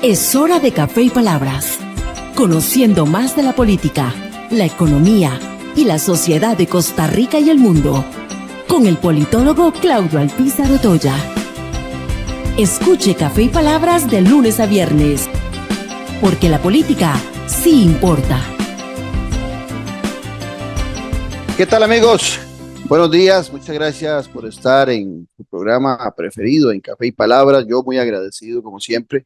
Es hora de Café y Palabras, conociendo más de la política, la economía y la sociedad de Costa Rica y el mundo, con el politólogo Claudio Alpizar Otoya. Escuche Café y Palabras de lunes a viernes, porque la política sí importa. ¿Qué tal, amigos? Buenos días, muchas gracias por estar en su programa preferido, en Café y Palabras. Yo muy agradecido, como siempre,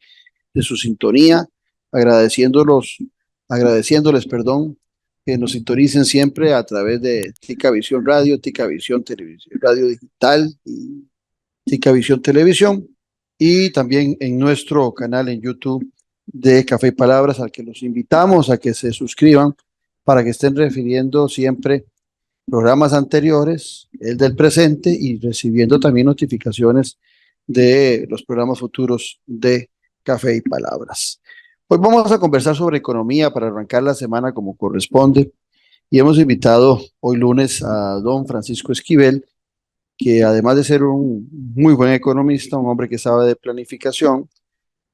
de su sintonía, agradeciéndoles, que nos sintonicen siempre a través de Tica Visión Radio, Tica Visión Televisión, Radio Digital y Tica Visión Televisión, y también en nuestro canal en YouTube de Café y Palabras, al que los invitamos a que se suscriban para que estén refiriendo siempre programas anteriores, el del presente, y recibiendo también notificaciones de los programas futuros de Café y Palabras. Hoy vamos a conversar sobre economía para arrancar la semana como corresponde, y hemos invitado hoy lunes a don Francisco Esquivel, que además de ser un muy buen economista, un hombre que sabe de planificación,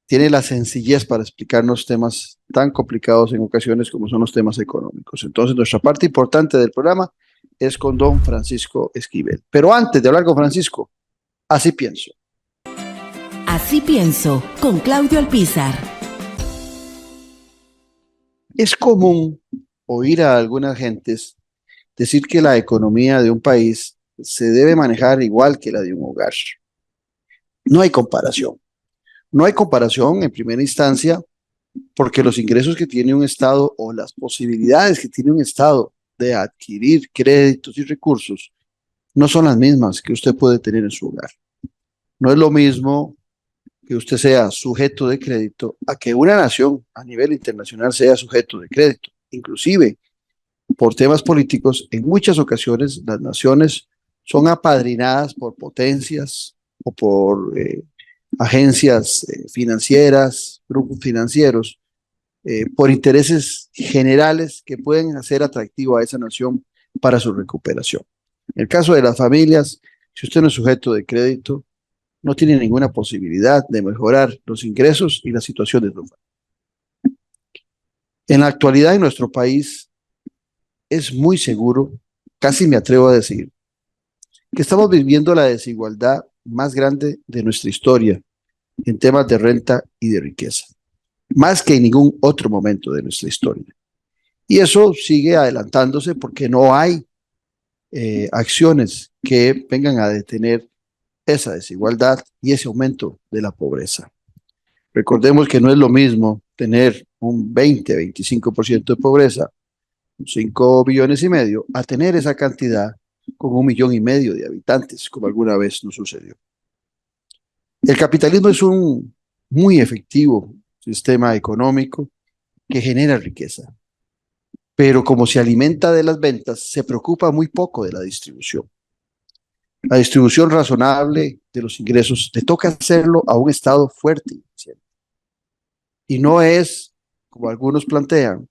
tiene la sencillez para explicarnos temas tan complicados en ocasiones como son los temas económicos. Entonces, nuestra parte importante del programa es con don Francisco Esquivel. Pero antes de hablar con Francisco, así pienso. Así pienso, con Claudio Alpizar. Es común oír a algunas gentes decir que la economía de un país se debe manejar igual que la de un hogar. No hay comparación. No hay comparación en primera instancia porque los ingresos que tiene un Estado o las posibilidades que tiene un Estado de adquirir créditos y recursos no son las mismas que usted puede tener en su hogar. No es lo mismo que usted sea sujeto de crédito a que una nación a nivel internacional sea sujeto de crédito. Inclusive, por temas políticos, en muchas ocasiones las naciones son apadrinadas por potencias o por agencias financieras, grupos financieros, por intereses generales que pueden hacer atractivo a esa nación para su recuperación. En el caso de las familias, si usted no es sujeto de crédito, no tiene ninguna posibilidad de mejorar los ingresos y la situación de su familia. En la actualidad en nuestro país es muy seguro, casi me atrevo a decir, que estamos viviendo la desigualdad más grande de nuestra historia en temas de renta y de riqueza, más que en ningún otro momento de nuestra historia. Y eso sigue adelantándose porque no hay acciones que vengan a detener esa desigualdad y ese aumento de la pobreza. Recordemos que no es lo mismo tener un 20-25% de pobreza, 5,5 millones, a tener esa cantidad con 1,5 millones de habitantes, como alguna vez nos sucedió. El capitalismo es un muy efectivo sistema económico que genera riqueza, pero como se alimenta de las ventas, se preocupa muy poco de la distribución. La distribución razonable de los ingresos le toca hacerlo a un Estado fuerte y eficiente. Y no es, como algunos plantean,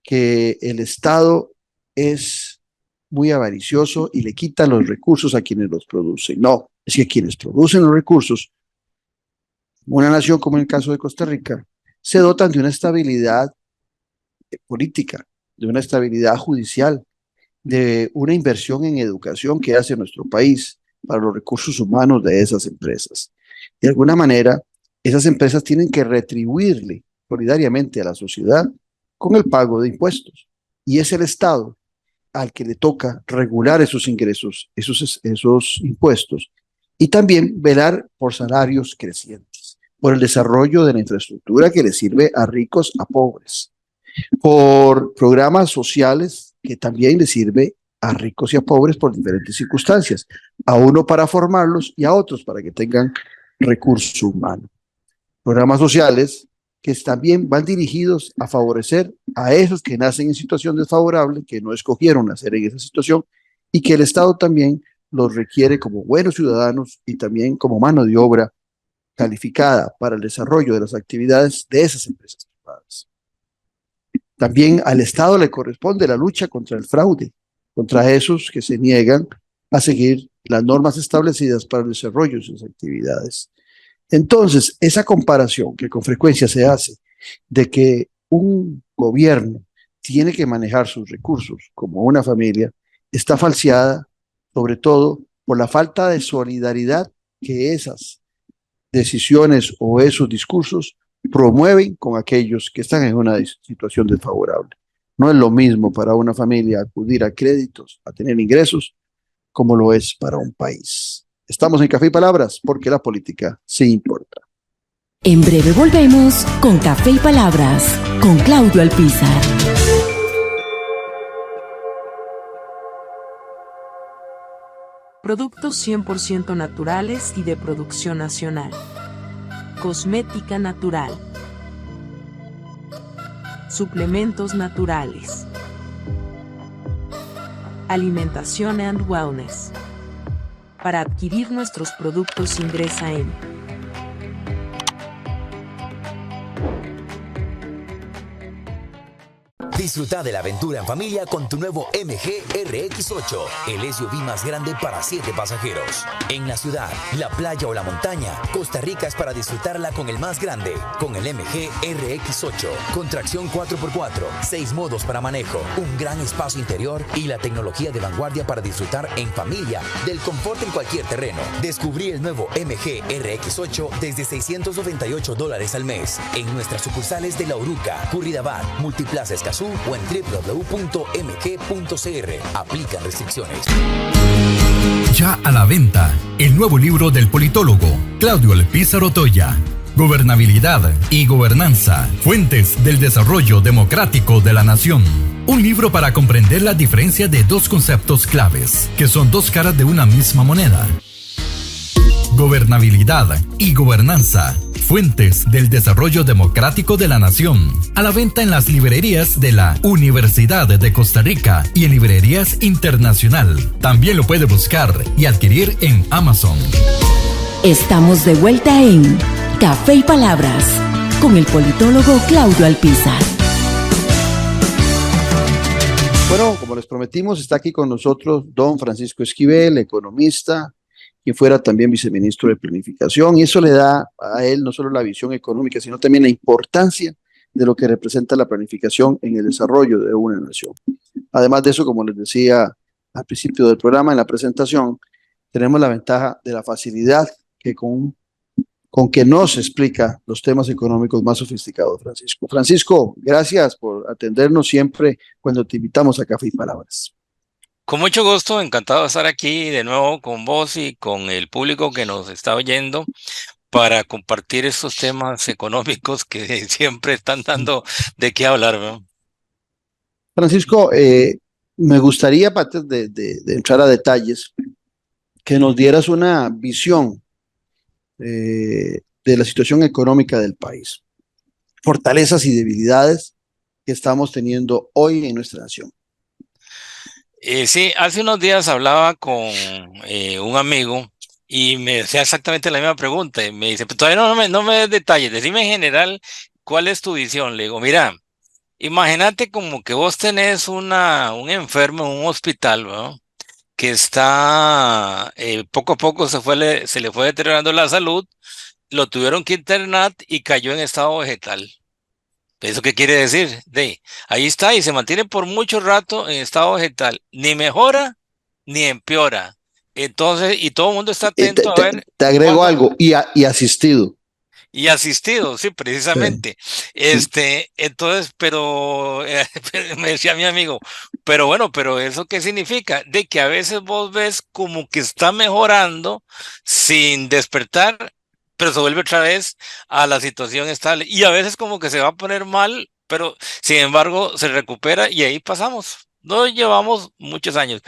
que el Estado es muy avaricioso y le quita los recursos a quienes los producen. No, es que quienes producen los recursos, una nación como en el caso de Costa Rica, se dotan de una estabilidad política, de una estabilidad judicial, de una inversión en educación que hace nuestro país para los recursos humanos de esas empresas. De alguna manera, esas empresas tienen que retribuirle solidariamente a la sociedad con el pago de impuestos. Y es el Estado al que le toca regular esos ingresos, esos impuestos, y también velar por salarios crecientes, por el desarrollo de la infraestructura que le sirve a ricos, a pobres, por programas sociales que también le sirve a ricos y a pobres por diferentes circunstancias, a uno para formarlos y a otros para que tengan recurso humano. Programas sociales que también van dirigidos a favorecer a esos que nacen en situación desfavorable, que no escogieron nacer en esa situación, y que el Estado también los requiere como buenos ciudadanos y también como mano de obra calificada para el desarrollo de las actividades de esas empresas privadas. También al Estado le corresponde la lucha contra el fraude, contra esos que se niegan a seguir las normas establecidas para el desarrollo de sus actividades. Entonces, esa comparación que con frecuencia se hace de que un gobierno tiene que manejar sus recursos como una familia, está falseada, sobre todo por la falta de solidaridad que esas decisiones o esos discursos promueven con aquellos que están en una situación desfavorable. No es lo mismo para una familia acudir a créditos, a tener ingresos, como lo es para un país. Estamos en Café y Palabras porque la política sí importa. En breve volvemos con Café y Palabras con Claudio Alpizar. Productos 100% naturales y de producción nacional. Cosmética natural. Suplementos naturales. Alimentación and Wellness. Para adquirir nuestros productos ingresa en Disfruta de la aventura en familia con tu nuevo MG RX8, el SUV más grande para 7 pasajeros. En la ciudad, la playa o la montaña, Costa Rica es para disfrutarla con el más grande, con el MG RX8, con tracción 4x4, 6 modos para manejo, un gran espacio interior y la tecnología de vanguardia para disfrutar en familia del confort en cualquier terreno. Descubrí el nuevo MG RX8 desde $698 al mes en nuestras sucursales de La Uruca, Curridabat, Multiplaza Escazú o en www.mg.cr. Aplican restricciones. Ya a la venta, el nuevo libro del politólogo Claudio Alpizar Otoya. Gobernabilidad y gobernanza, fuentes del desarrollo democrático de la nación. Un libro para comprender la diferencia de dos conceptos claves, que son dos caras de una misma moneda. Gobernabilidad y gobernanza, fuentes del desarrollo democrático de la nación. A la venta en las librerías de la Universidad de Costa Rica y en librerías internacional. También lo puede buscar y adquirir en Amazon. Estamos de vuelta en Café y Palabras con el politólogo Claudio Alpizar. Bueno, como les prometimos, está aquí con nosotros don Francisco Esquivel, economista, quien fuera también viceministro de Planificación, y eso le da a él no solo la visión económica, sino también la importancia de lo que representa la planificación en el desarrollo de una nación. Además de eso, como les decía al principio del programa, en la presentación, tenemos la ventaja de la facilidad que con que nos explica los temas económicos más sofisticados, Francisco. Francisco, gracias por atendernos siempre cuando te invitamos a Café y Palabras. Con mucho gusto, encantado de estar aquí de nuevo con vos y con el público que nos está oyendo para compartir estos temas económicos que siempre están dando de qué hablar, ¿no? Francisco, me gustaría, antes de entrar a detalles, que nos dieras una visión de la situación económica del país, fortalezas y debilidades que estamos teniendo hoy en nuestra nación. Sí, hace unos días hablaba con un amigo y me decía exactamente la misma pregunta. Y me dice, pero todavía no me des detalles, decime en general cuál es tu visión. Le digo, mira, imagínate como que vos tenés un enfermo en un hospital, ¿no? Que está, poco a poco se le fue deteriorando la salud, lo tuvieron que internar y cayó en estado vegetal. ¿Eso qué quiere decir? Ahí está y se mantiene por mucho rato en estado vegetal. Ni mejora ni empeora. Entonces, y todo el mundo está atento a ver. Te agrego algo, y asistido. Y asistido, sí, precisamente. Entonces, pero me decía mi amigo, pero bueno, pero ¿eso qué significa? De que a veces vos ves como que está mejorando sin despertar, pero se vuelve otra vez a la situación estable. Y a veces como que se va a poner mal, pero sin embargo se recupera y ahí pasamos. No llevamos muchos años.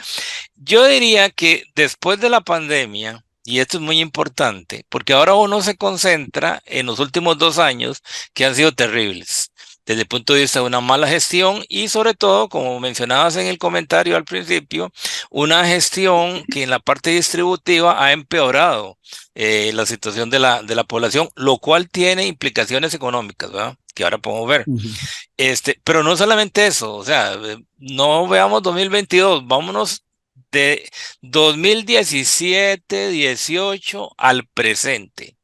Yo diría que después de la pandemia, y esto es muy importante, porque ahora uno se concentra en los últimos 2 años que han sido terribles, desde el punto de vista de una mala gestión y sobre todo, como mencionabas en el comentario al principio, una gestión que en la parte distributiva ha empeorado la situación de la población, lo cual tiene implicaciones económicas, ¿verdad? Que ahora podemos ver. Pero no solamente eso, o sea, no veamos 2022, vámonos de 2017, 18 al presente.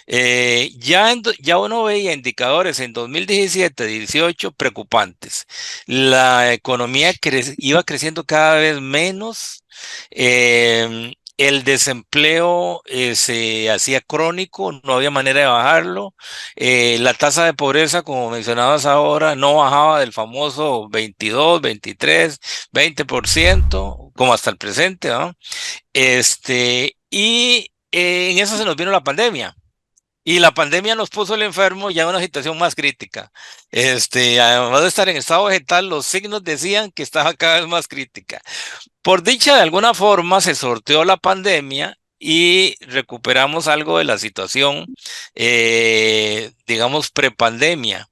Ya uno veía indicadores en 2017-18 preocupantes. La economía iba creciendo cada vez menos. El desempleo se hacía crónico, no había manera de bajarlo. La tasa de pobreza, como mencionabas ahora, no bajaba del famoso 22, 23, 20%, como hasta el presente, ¿no? En eso se nos vino la pandemia. Y la pandemia nos puso el enfermo ya en una situación más crítica. Además de estar en estado vegetal, los signos decían que estaba cada vez más crítica. Por dicha, de alguna forma se sorteó la pandemia y recuperamos algo de la situación, digamos, prepandemia.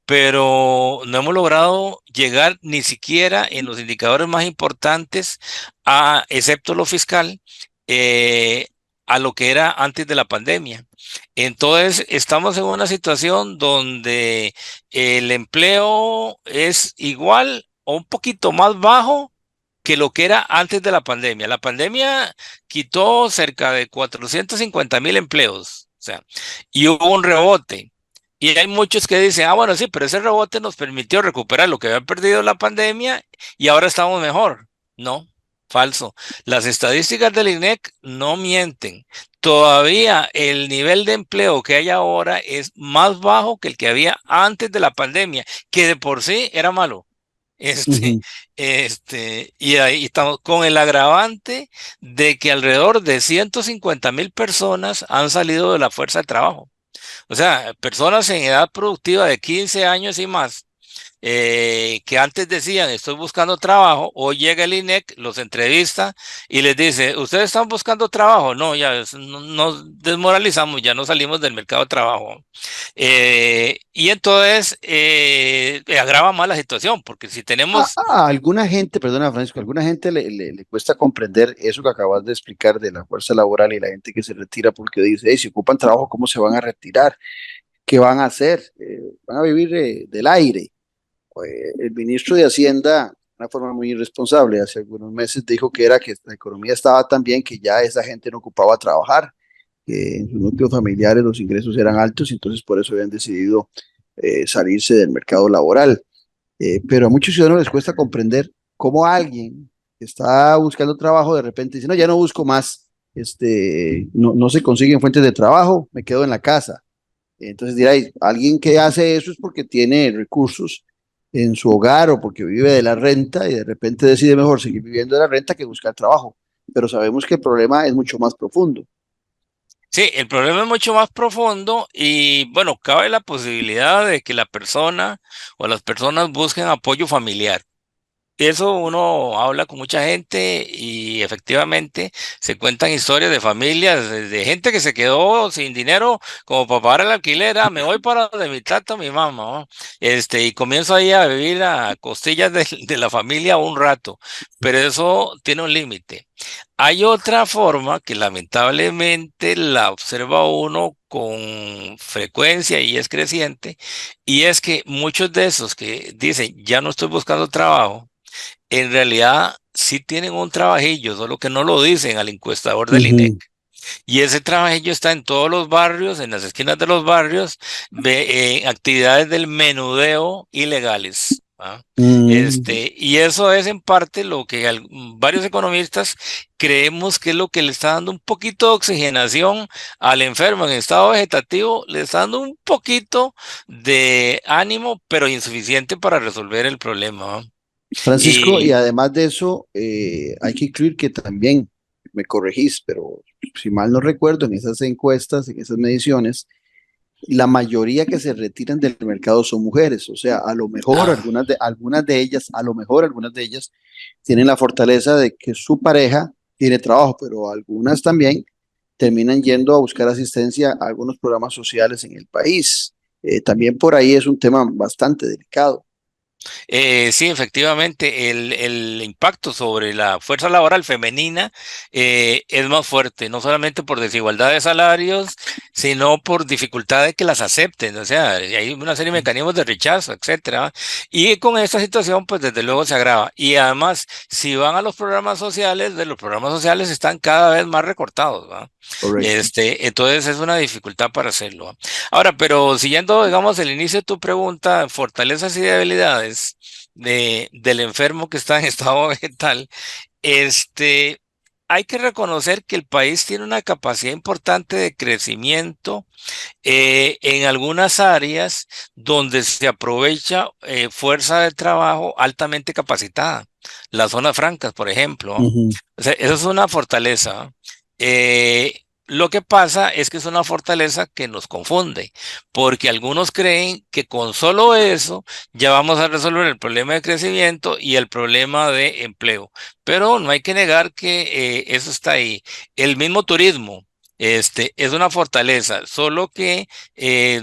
Pero no hemos logrado llegar ni siquiera en los indicadores más importantes, excepto lo fiscal, eh, a lo que era antes de la pandemia. Entonces, estamos en una situación donde el empleo es igual o un poquito más bajo que lo que era antes de la pandemia. La pandemia quitó cerca de 450,000 empleos, o sea, y hubo un rebote. Y hay muchos que dicen, bueno, sí, pero ese rebote nos permitió recuperar lo que había perdido la pandemia y ahora estamos mejor. No, falso. Las estadísticas del INEC no mienten. Todavía el nivel de empleo que hay ahora es más bajo que el que había antes de la pandemia, que de por sí era malo. Este, Ujú. y ahí estamos con el agravante de que alrededor de 150,000 personas han salido de la fuerza de trabajo. O sea, personas en edad productiva de 15 años y más, que antes decían estoy buscando trabajo, hoy llega el INEC, los entrevista y les dice, ¿ustedes están buscando trabajo? No, ya nos desmoralizamos, ya no salimos del mercado de trabajo. Y entonces agrava más la situación, porque si tenemos... A alguna gente, perdona Francisco, a alguna gente le cuesta comprender eso que acabas de explicar de la fuerza laboral y la gente que se retira porque dice, "Hey, si ocupan trabajo, ¿cómo se van a retirar? ¿Qué van a hacer? ¿Van a vivir del aire?" El ministro de Hacienda, de una forma muy irresponsable, hace algunos meses dijo que era que la economía estaba tan bien que ya esa gente no ocupaba trabajar, que en sus núcleos familiares los ingresos eran altos y entonces por eso habían decidido salirse del mercado laboral. Pero a muchos ciudadanos les cuesta comprender cómo alguien que está buscando trabajo de repente dice, no, ya no busco más, no se consiguen fuentes de trabajo, me quedo en la casa. Entonces dirá, alguien que hace eso es porque tiene recursos en su hogar o porque vive de la renta y de repente decide mejor seguir viviendo de la renta que buscar trabajo. Pero sabemos que el problema es mucho más profundo. Sí, el problema es mucho más profundo y bueno, cabe la posibilidad de que la persona o las personas busquen apoyo familiar. Eso uno habla con mucha gente y efectivamente se cuentan historias de familias, de gente que se quedó sin dinero como para pagar el alquiler. Me voy para de mi tata, mi mamá, ¿no? Y comienzo ahí a vivir a costillas de la familia un rato, pero eso tiene un límite. Hay otra forma que lamentablemente la observa uno con frecuencia y es creciente, y es que muchos de esos que dicen, ya no estoy buscando trabajo, en realidad sí tienen un trabajillo, solo que no lo dicen al encuestador del INEC. Ujú. Y ese trabajillo está en todos los barrios, en las esquinas de los barrios, actividades del menudeo ilegales. ¿Ah? Mm. Y eso es en parte lo que varios economistas creemos que es lo que le está dando un poquito de oxigenación al enfermo en estado vegetativo, le está dando un poquito de ánimo, pero insuficiente para resolver el problema. ¿Ah? Francisco, y Y además de eso, hay que incluir que también, me corregís, pero si mal no recuerdo, en esas encuestas, en esas mediciones, la mayoría que se retiran del mercado son mujeres, o sea, a lo mejor ah, algunas de ellas, a lo mejor algunas de ellas tienen la fortaleza de que su pareja tiene trabajo, pero algunas también terminan yendo a buscar asistencia a algunos programas sociales en el país. También por ahí es un tema bastante delicado. Sí, efectivamente, el impacto sobre la fuerza laboral femenina es más fuerte, no solamente por desigualdad de salarios, sino por dificultad de que las acepten. O sea, hay una serie de mecanismos de rechazo, etcétera. Y con esta situación, pues desde luego se agrava. Y además, si van a los programas sociales, de los programas sociales están cada vez más recortados, ¿va? Correcto. Entonces es una dificultad para hacerlo, ¿va? Ahora, pero siguiendo, digamos, el inicio de tu pregunta, fortalezas y debilidades del enfermo que está en estado vegetal, este, hay que reconocer que el país tiene una capacidad importante de crecimiento en algunas áreas donde se aprovecha fuerza de trabajo altamente capacitada. Las zonas francas, por ejemplo. Ujú. O sea, eso es una fortaleza. Lo que pasa es que es una fortaleza que nos confunde, porque algunos creen que con solo eso ya vamos a resolver el problema de crecimiento y el problema de empleo. Pero no hay que negar que eso está ahí. El mismo turismo. Es una fortaleza, solo que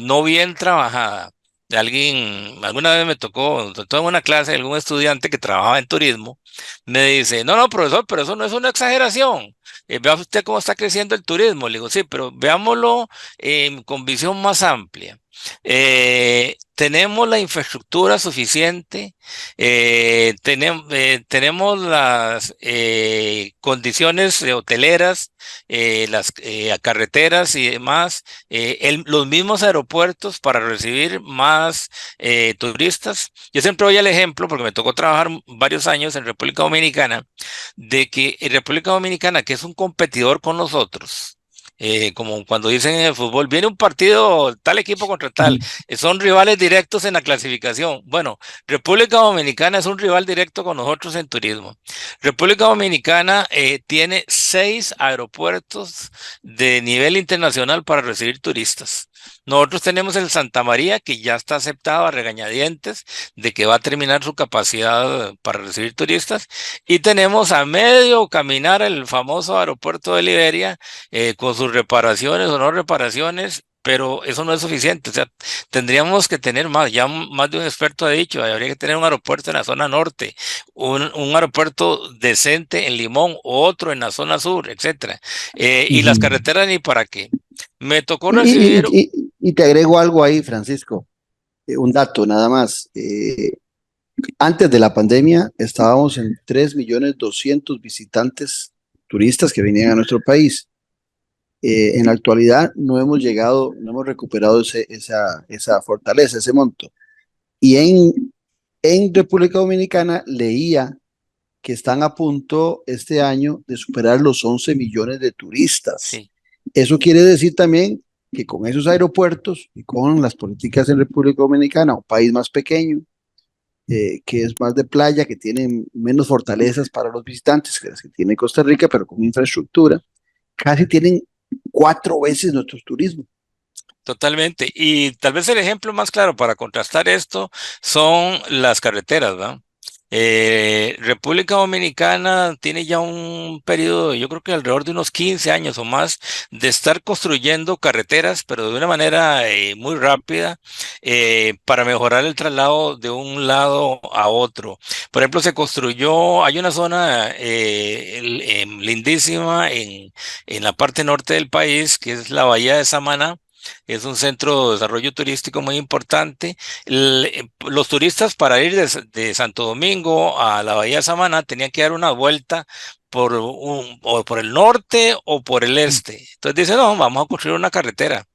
no bien trabajada. Alguna vez me tocó, sobre todo en una clase, algún estudiante que trabajaba en turismo, me dice, no, no, profesor, pero eso no es una exageración. Vea usted cómo está creciendo el turismo. Le digo, sí, pero veámoslo con visión más amplia. Tenemos la infraestructura suficiente, tenemos las condiciones hoteleras, las carreteras y demás, los mismos aeropuertos para recibir más turistas. Yo siempre doy el ejemplo, porque me tocó trabajar varios años en República Dominicana, de que en República Dominicana, que es un competidor con nosotros, como cuando dicen en el fútbol, viene un partido, tal equipo contra tal, son rivales directos en la clasificación. Bueno, República Dominicana es un rival directo con nosotros en turismo. República Dominicana tiene 6 aeropuertos de nivel internacional para recibir turistas. Nosotros tenemos el Santa María, que ya está aceptado a regañadientes de que va a terminar su capacidad para recibir turistas, y tenemos a medio caminar el famoso aeropuerto de Liberia, con sus reparaciones o no reparaciones, pero eso no es suficiente. O sea, tendríamos que tener más, ya más de un experto ha dicho, habría que tener un aeropuerto en la zona norte, un aeropuerto decente en Limón, otro en la zona sur, etcétera. Y las Ujú. carreteras ni para qué. Me tocó Y, y- recibir, y- y te agrego algo ahí, Francisco, un dato nada más. Antes de la pandemia estábamos en 3.200.000 visitantes turistas que venían a nuestro país. En la actualidad no hemos llegado, no hemos recuperado esa fortaleza, ese monto. Y en República Dominicana leía que están a punto este año de superar los 11 millones de turistas. sí. Eso quiere decir también que con esos aeropuertos y con las políticas en República Dominicana, un país más pequeño, que es más de playa, que tiene menos fortalezas para los visitantes que las que tiene Costa Rica, pero con infraestructura, casi tienen 4 veces nuestro turismo. Totalmente. Y tal vez el ejemplo más claro para contrastar esto son las carreteras, ¿verdad? República Dominicana tiene ya un periodo, yo creo que alrededor de unos 15 años o más, de estar construyendo carreteras, pero de una manera muy rápida, para mejorar el traslado de un lado a otro. Por ejemplo, se construyó, hay una zona lindísima en la parte norte del país, que es la Bahía de Samaná. Es un centro de desarrollo turístico muy importante. Los turistas, para ir de Santo Domingo a la Bahía de Samaná, tenían que dar una vuelta o por el norte o por el este. Entonces dicen, no, vamos a construir una carretera.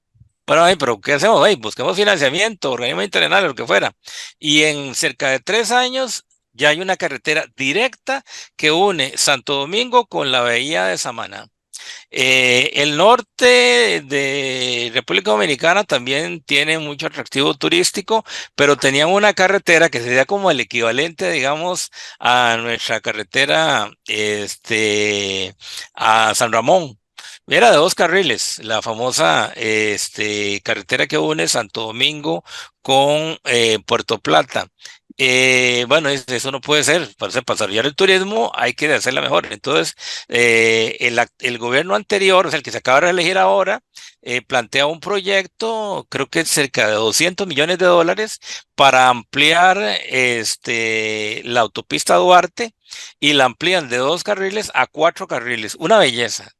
Bueno, pero ¿qué hacemos? Busquemos financiamiento, organismos internacionales, lo que fuera. Y en cerca de 3 años ya hay una carretera directa que une Santo Domingo con la Bahía de Samaná. El norte de República Dominicana también tiene mucho atractivo turístico, pero tenían una carretera que sería como el equivalente, digamos, a nuestra carretera, a San Ramón. Era de 2 carriles, la famosa carretera que une Santo Domingo con Puerto Plata. Bueno, eso no puede ser. Para desarrollar el turismo hay que hacerla mejor. Entonces, el gobierno anterior, o sea, el que se acaba de elegir ahora, plantea un proyecto, creo que es cerca de 200 millones de dólares para ampliar la autopista Duarte, y la amplían de 2 carriles a 4 carriles. Una belleza.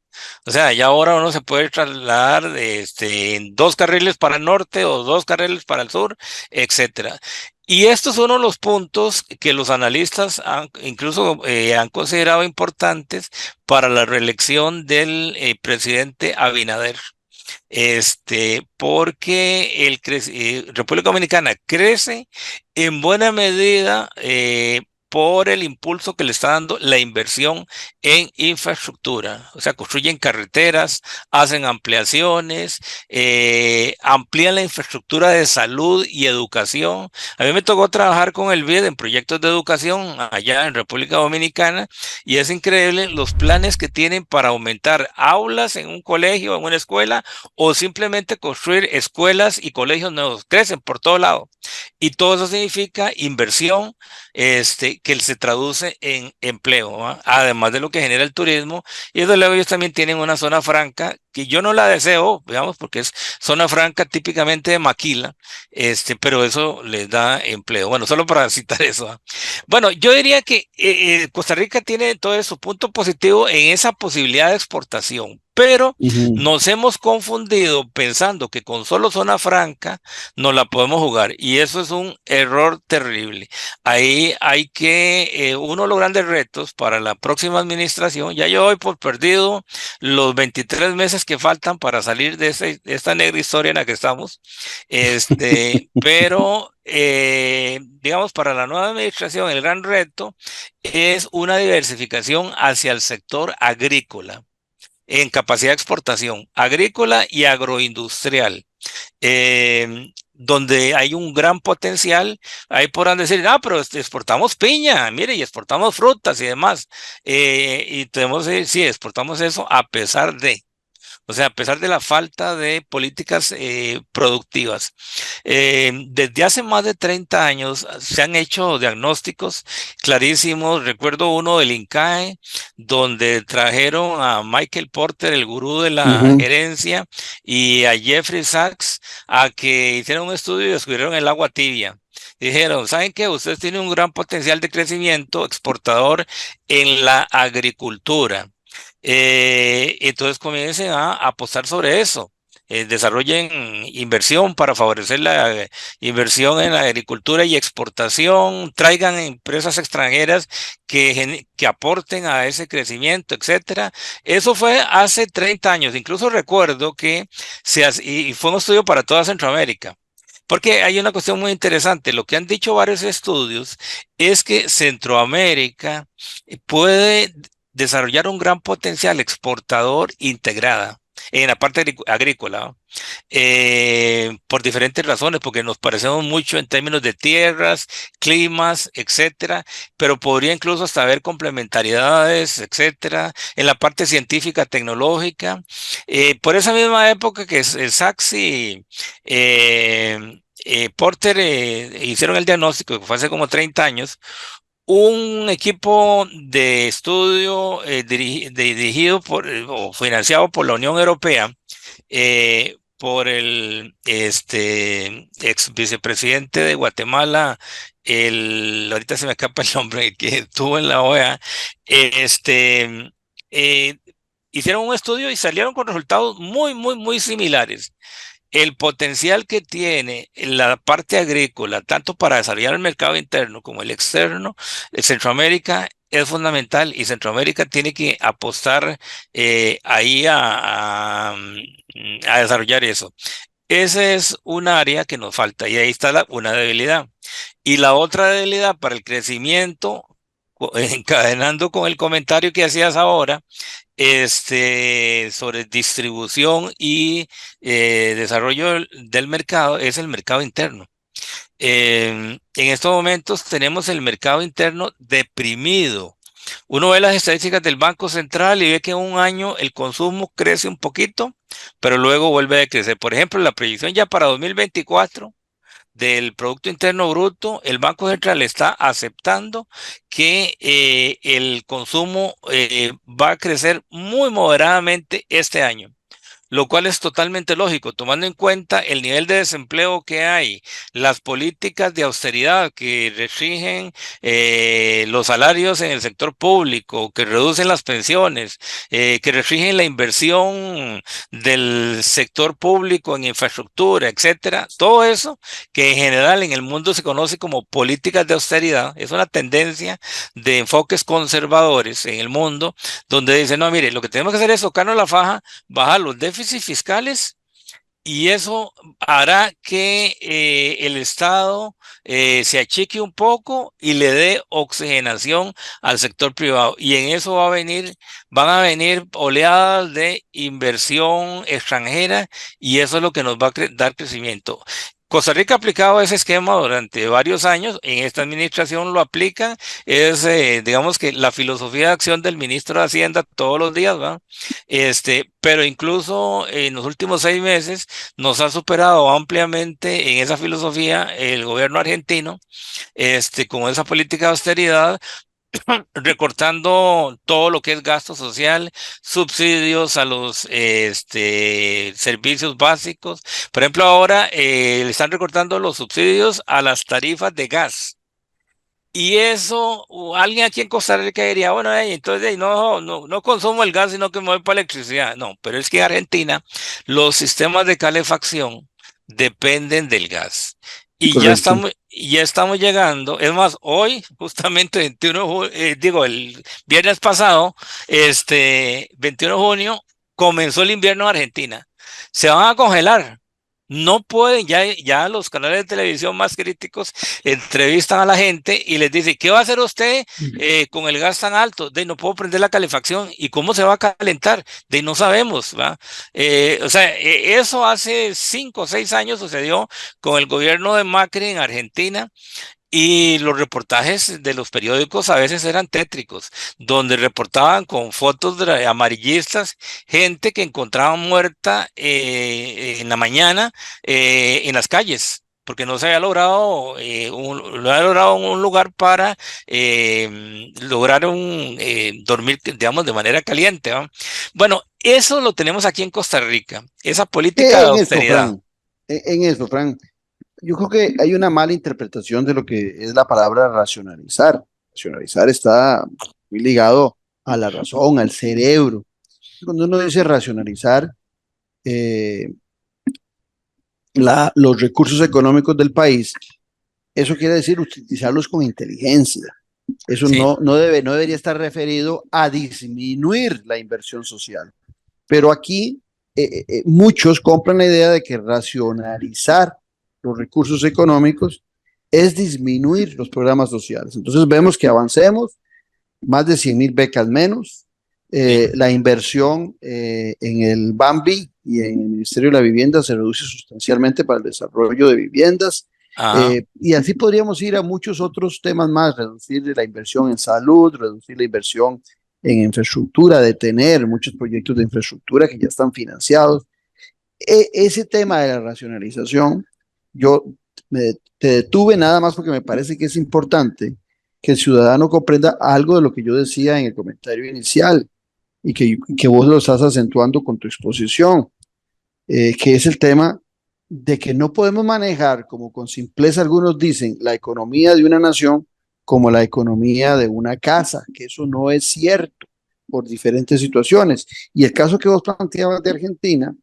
O sea, ya ahora uno se puede trasladar en 2 carriles para el norte o 2 carriles para el sur, etcétera. Y estos son uno de los puntos que los analistas incluso han considerado importantes para la reelección del presidente Abinader. Porque República Dominicana crece en buena medida por el impulso que le está dando la inversión en infraestructura. O sea, construyen carreteras, hacen ampliaciones, amplían la infraestructura de salud y educación. A mí me tocó trabajar con el BID en proyectos de educación allá en República Dominicana, y es increíble los planes que tienen para aumentar aulas en un colegio, en una escuela, o simplemente construir escuelas y colegios nuevos. Crecen por todo lado. Y todo eso significa inversión, que se traduce en empleo, ¿va? Además de lo que genera el turismo. Y desde luego ellos también tienen una zona franca que yo no la deseo, digamos, porque es zona franca típicamente de maquila, pero eso les da empleo. Bueno, solo para citar eso, ¿va? Bueno, yo diría que Costa Rica tiene todo su punto positivo en esa posibilidad de exportación, pero Ujú. nos hemos confundido pensando que con solo zona franca no la podemos jugar, y eso es un error terrible. Ahí hay que, uno de los grandes retos para la próxima administración, ya yo doy por perdido los 23 meses que faltan para salir de esta negra historia en la que estamos, pero digamos, para la nueva administración el gran reto es una diversificación hacia el sector agrícola, en capacidad de exportación, agrícola y agroindustrial, donde hay un gran potencial. Ahí podrán decir, pero exportamos piña, mire, y exportamos frutas y demás. Y tenemos que decir, sí, exportamos eso a pesar de. O sea, a pesar de la falta de políticas productivas. Desde hace más de 30 años se han hecho diagnósticos clarísimos. Recuerdo uno del INCAE, donde trajeron a Michael Porter, el gurú de la Ujú. gerencia, y a Jeffrey Sachs a que hicieron un estudio y descubrieron el agua tibia. Dijeron, ¿saben qué? Ustedes tienen un gran potencial de crecimiento exportador en la agricultura. Entonces comiencen a apostar sobre eso. Desarrollen inversión para favorecer la inversión en la agricultura y exportación, traigan empresas extranjeras que aporten a ese crecimiento, etcétera. Eso fue hace 30 años. Incluso recuerdo que y fue un estudio para toda Centroamérica. Porque hay una cuestión muy interesante. Lo que han dicho varios estudios es que Centroamérica puede desarrollar un gran potencial exportador integrada en la parte agrícola, ¿no? Por diferentes razones, porque nos parecemos mucho en términos de tierras, climas, etcétera, pero podría incluso hasta haber complementariedades, etcétera, en la parte científica, tecnológica. Por esa misma época que el Saxi Porter hicieron el diagnóstico, que fue hace como 30 años, un equipo de estudio dirigido o financiado por la Unión Europea, por el ex vicepresidente de Guatemala, ahorita se me escapa el nombre, que estuvo en la OEA. Eh, Hicieron un estudio y salieron con resultados muy, muy, muy similares. El potencial que tiene la parte agrícola, tanto para desarrollar el mercado interno como el externo, de Centroamérica es fundamental, y Centroamérica tiene que apostar ahí a desarrollar eso. Ese es un área que nos falta, y ahí está una debilidad. Y la otra debilidad para el crecimiento, encadenando con el comentario que hacías ahora, sobre distribución y desarrollo del mercado, es el mercado interno. En estos momentos tenemos el mercado interno deprimido. Uno ve las estadísticas del Banco Central y ve que en un año el consumo crece un poquito, pero luego vuelve a crecer. Por ejemplo, la proyección ya para 2024 del Producto Interno Bruto, el Banco Central está aceptando que el consumo va a crecer muy moderadamente este año. Lo cual es totalmente lógico, tomando en cuenta el nivel de desempleo que hay, las políticas de austeridad que restringen los salarios en el sector público, que reducen las pensiones, que restringen la inversión del sector público en infraestructura, etcétera. Todo eso que en general en el mundo se conoce como políticas de austeridad, es una tendencia de enfoques conservadores en el mundo, donde dicen, no, mire, lo que tenemos que hacer es tocarnos la faja, bajar los déficits fiscales y eso hará que el Estado se achique un poco y le dé oxigenación al sector privado. Y en eso van a venir oleadas de inversión extranjera y eso es lo que nos va a dar crecimiento. Costa Rica ha aplicado ese esquema durante varios años, en esta administración lo aplican, es digamos que la filosofía de acción del ministro de Hacienda todos los días, ¿va? Pero incluso en los últimos 6 meses nos ha superado ampliamente en esa filosofía el gobierno argentino, con esa política de austeridad, recortando todo lo que es gasto social, subsidios a los servicios básicos. Por ejemplo, ahora le están recortando los subsidios a las tarifas de gas. Y eso, alguien aquí en Costa Rica diría, bueno, entonces no consumo el gas, sino que me voy para electricidad. No, pero es que en Argentina los sistemas de calefacción dependen del gas. Y Correcto. ya estamos llegando, es más, hoy, justamente 21 de junio, el viernes pasado, 21 de junio, comenzó el invierno en Argentina. Se van a congelar. No pueden, ya los canales de televisión más críticos entrevistan a la gente y les dicen, ¿qué va a hacer usted con el gas tan alto? No puedo prender la calefacción. ¿Y cómo se va a calentar? No sabemos, ¿va? O sea, eso hace 5 o 6 años sucedió con el gobierno de Macri en Argentina. Y los reportajes de los periódicos a veces eran tétricos, donde reportaban con fotos amarillistas gente que encontraban muerta en la mañana en las calles, porque no se había logrado, no había logrado un lugar para lograr dormir, digamos, de manera caliente, ¿va? Bueno, eso lo tenemos aquí en Costa Rica, esa política de En eso, austeridad. Fran, en eso, Fran, yo creo que hay una mala interpretación de lo que es la palabra racionalizar. Racionalizar está muy ligado a la razón, al cerebro. Cuando uno dice racionalizar eh, los recursos económicos del país, eso quiere decir utilizarlos con inteligencia. Eso Sí. no debería estar referido a disminuir la inversión social. Pero aquí muchos compran la idea de que racionalizar los recursos económicos es disminuir los programas sociales. Entonces vemos que avancemos, más de 100.000 becas menos, Sí. la inversión en el BAMBI y en el Ministerio de la Vivienda se reduce sustancialmente para el desarrollo de viviendas. Ajá. Y así podríamos ir a muchos otros temas más, reducir la inversión en salud, reducir la inversión en infraestructura, detener muchos proyectos de infraestructura que ya están financiados. Ese tema de la racionalización, yo te detuve nada más porque me parece que es importante que el ciudadano comprenda algo de lo que yo decía en el comentario inicial y que vos lo estás acentuando con tu exposición, que es el tema de que no podemos manejar, como con simpleza algunos dicen, la economía de una nación como la economía de una casa, que eso no es cierto por diferentes situaciones. Y el caso que vos planteabas de Argentina,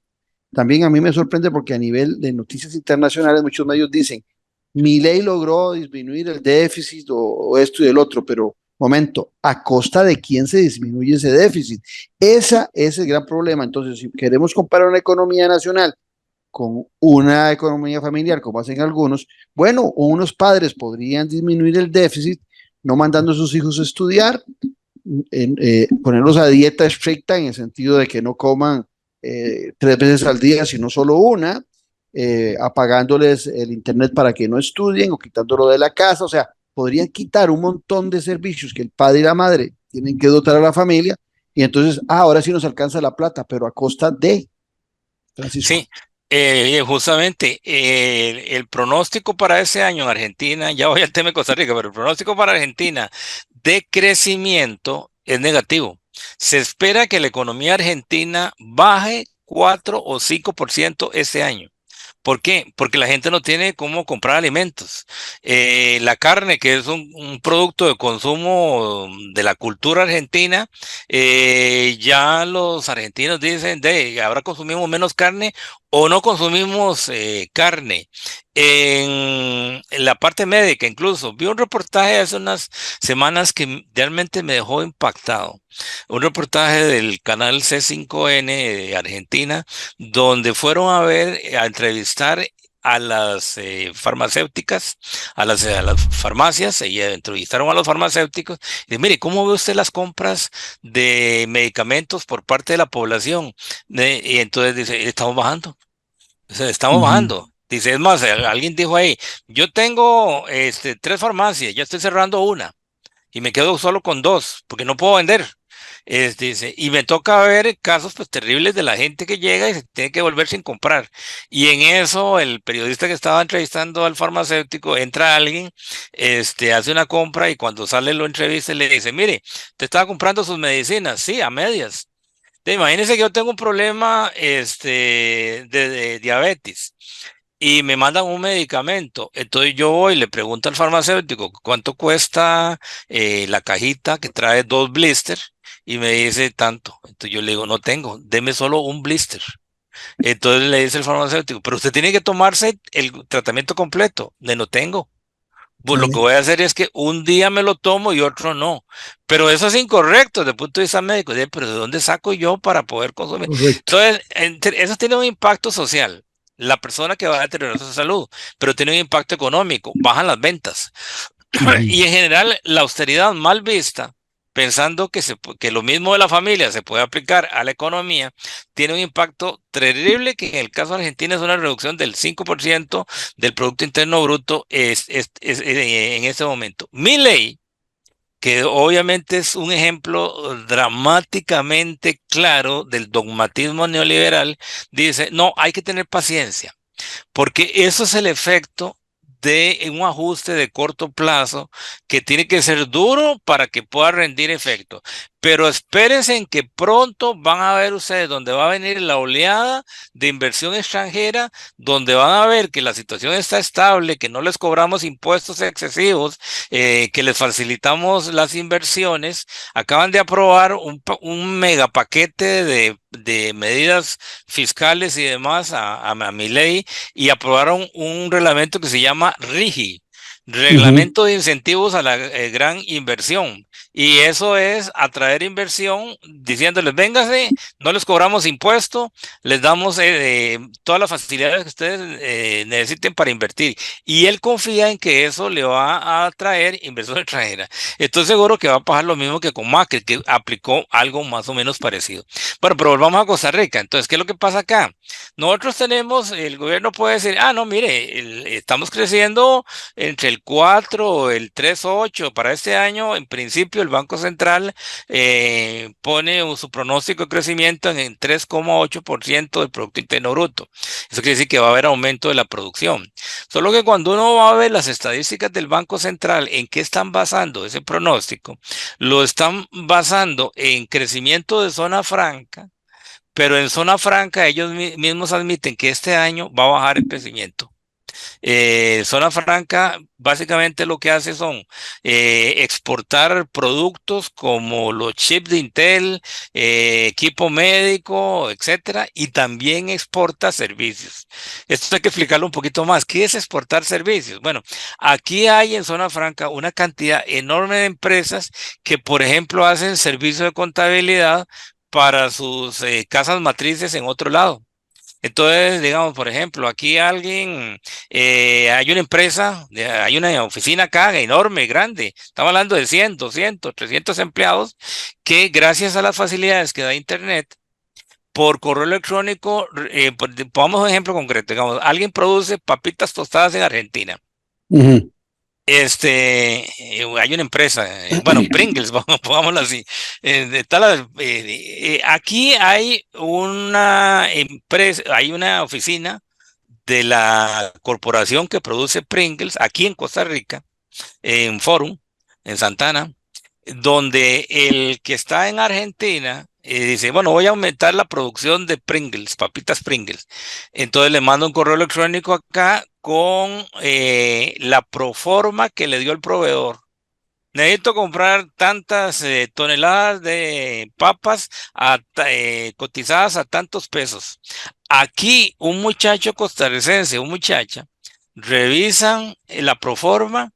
también a mí me sorprende porque a nivel de noticias internacionales muchos medios dicen, Milei logró disminuir el déficit o esto y el otro, pero momento, ¿a costa de quién se disminuye ese déficit? Ese es el gran problema. Entonces, si queremos comparar una economía nacional con una economía familiar, como hacen algunos, bueno, unos padres podrían disminuir el déficit no mandando a sus hijos a estudiar, ponerlos a dieta estricta en el sentido de que no coman 3 veces al día, sino solo una, apagándoles el internet para que no estudien o quitándolo de la casa, o sea, podrían quitar un montón de servicios que el padre y la madre tienen que dotar a la familia y entonces, ahora sí nos alcanza la plata, pero a costa de, Francisco. Sí, Justamente el pronóstico para ese año en Argentina, ya voy al tema de Costa Rica, pero el pronóstico para Argentina de crecimiento es negativo. Se espera que la economía argentina baje 4 o 5% este año. ¿Por qué? Porque la gente no tiene cómo comprar alimentos. La carne, que es un producto de consumo de la cultura argentina, ya los argentinos dicen, ahora consumimos menos carne o no consumimos carne. En la parte médica, incluso, vi un reportaje hace unas semanas que realmente me dejó impactado. Un reportaje del canal C5N de Argentina donde fueron a ver, a entrevistar a las farmacéuticas, a las farmacias, y entrevistaron a los farmacéuticos. Y mire, ¿cómo ve usted las compras de medicamentos por parte de la población? Y entonces dice, estamos bajando, o sea, estamos Ujú. bajando. Dice, es más, alguien dijo ahí, yo tengo 3 farmacias, ya estoy cerrando una y me quedo solo con 2 porque no puedo vender. Dice, y me toca ver casos pues terribles de la gente que llega y se tiene que volver sin comprar. Y en eso el periodista que estaba entrevistando al farmacéutico, entra alguien, hace una compra y cuando sale lo entrevista y le dice, mire, te estaba comprando sus medicinas, sí, a medias. Imagínese que yo tengo un problema de diabetes y me mandan un medicamento. Entonces yo voy y le pregunto al farmacéutico cuánto cuesta la cajita que trae 2 blisters y me dice tanto. Entonces yo le digo, no tengo, deme solo un blister. Entonces le dice el farmacéutico, pero usted tiene que tomarse el tratamiento completo. De no tengo. Pues lo que Sí, voy a hacer es que un día me lo tomo y otro no. Pero eso es incorrecto desde el punto de vista médico. Pero ¿de dónde saco yo para poder consumir? correcto. Entonces, eso tiene un impacto social. La persona que va a deteriorar su salud, pero tiene un impacto económico, bajan las ventas. Ujú. Y en general, la austeridad mal vista, pensando que lo mismo de la familia se puede aplicar a la economía, tiene un impacto terrible que en el caso de Argentina es una reducción del 5% del Producto Interno Bruto en este momento. Milei, que obviamente es un ejemplo dramáticamente claro del dogmatismo neoliberal, dice, no, hay que tener paciencia. Porque eso es el efecto de un ajuste de corto plazo que tiene que ser duro para que pueda rendir efecto. Pero espérense en que pronto van a ver ustedes donde va a venir la oleada de inversión extranjera, donde van a ver que la situación está estable, que no les cobramos impuestos excesivos, que les facilitamos las inversiones. Acaban de aprobar un mega paquete de medidas fiscales y demás a mi ley y aprobaron un reglamento que se llama RIGI, Ujú. Reglamento de Incentivos a la Gran Inversión. Y eso es atraer inversión diciéndoles, véngase, no les cobramos impuesto, les damos todas las facilidades que ustedes necesiten para invertir. Y él confía en que eso le va a atraer inversión extranjera. Estoy seguro que va a pasar lo mismo que con Macri, que aplicó algo más o menos parecido. Bueno, pero volvamos a Costa Rica. Entonces, ¿qué es lo que pasa acá? Nosotros tenemos, el gobierno puede decir, ah, no, mire, estamos creciendo entre el 4 o el 3,8 para este año. En principio, el Banco Central pone su pronóstico de crecimiento en 3,8% del Producto Interno Bruto. Eso quiere decir que va a haber aumento de la producción. Solo que cuando uno va a ver las estadísticas del Banco Central, ¿en qué están basando ese pronóstico? Lo están basando en crecimiento de zona franca, pero en zona franca ellos mismos admiten que este año va a bajar el crecimiento. Zona franca básicamente lo que hace son exportar productos como los chips de Intel, equipo médico, etcétera, y también exporta servicios. Esto hay que explicarlo un poquito más. ¿Qué es exportar servicios? Bueno, aquí hay en zona franca una cantidad enorme de empresas que, por ejemplo, hacen servicio de contabilidad para sus casas matrices en otro lado. Entonces, digamos, por ejemplo, aquí hay una empresa, hay una oficina acá enorme, grande, estamos hablando de 100, 200, 300 empleados, que gracias a las facilidades que da Internet, por correo electrónico, pongamos un ejemplo concreto, digamos, alguien produce papitas tostadas en Argentina. Ujú. Hay una empresa, bueno, Pringles, pongámoslo así. Aquí hay una empresa, hay una oficina de la corporación que produce Pringles aquí en Costa Rica, en Forum, en Santana, donde el que está en Argentina dice, bueno, voy a aumentar la producción de Pringles, papitas Pringles. Entonces le mando un correo electrónico acá con la proforma que le dio el proveedor. Necesito comprar tantas toneladas de papas cotizadas a tantos pesos. Aquí un muchacho costarricense, un muchacha, revisan la proforma.